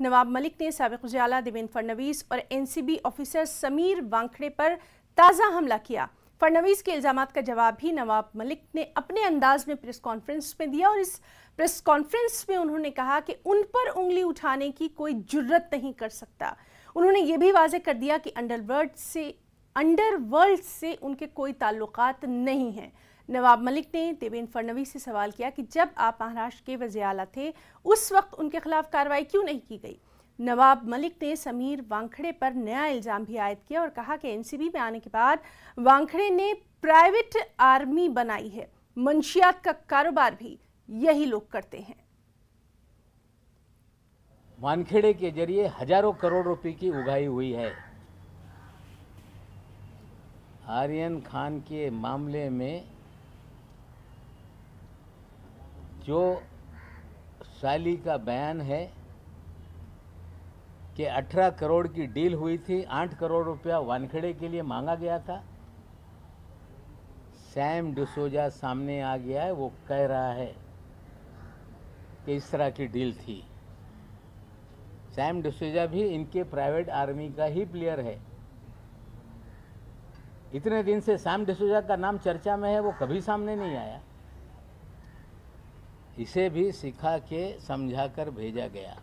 नवाब मलिक ने साबिक उजाला देवेंद्र फडणवीस और एनसीबी ऑफिसर समीर वानखेड़े पर ताज़ा हमला किया। फडणवीस के इल्जामात का जवाब भी नवाब मलिक ने अपने अंदाज में प्रेस कॉन्फ्रेंस में दिया और इस प्रेस कॉन्फ्रेंस में उन्होंने कहा कि उन पर उंगली उठाने की कोई जुर्रत नहीं कर सकता। उन्होंने ये भी वाज़ेह कर दिया कि अंडरवर्ल्ड से उनके कोई ताल्लुकात नहीं हैं। नवाब मलिक ने देवेंद्र फडणवीस से सवाल किया कि जब आप महाराष्ट्र के वज़ीर आला थे उस वक्त उनके खिलाफ कार्रवाई क्यों नहीं की गई। नवाब मलिक ने समीर वानखेड़े पर नया इल्ज़ाम भी आयद किया और कहा कि एनसीबी में आने के बाद वानखेड़े ने प्राइवेट आर्मी बनाई है। मंशियात का कारोबार भी यही लोग करते हैं। वानखेड़े के जरिए हजारों करोड़ रुपए की उगाही हुई है। आर्यन खान के मामले में जो साली का बयान है कि 18 करोड़ की डील हुई थी, 8 करोड़ रुपया वानखेड़े के लिए मांगा गया था। सैम डिसोजा सामने आ गया है, वो कह रहा है कि इस तरह की डील थी। सैम डिसोजा भी इनके प्राइवेट आर्मी का ही प्लेयर है। इतने दिन से सैम डिसोजा का नाम चर्चा में है, वो कभी सामने नहीं आया। इसे भी सिखा के समझा कर भेजा गया।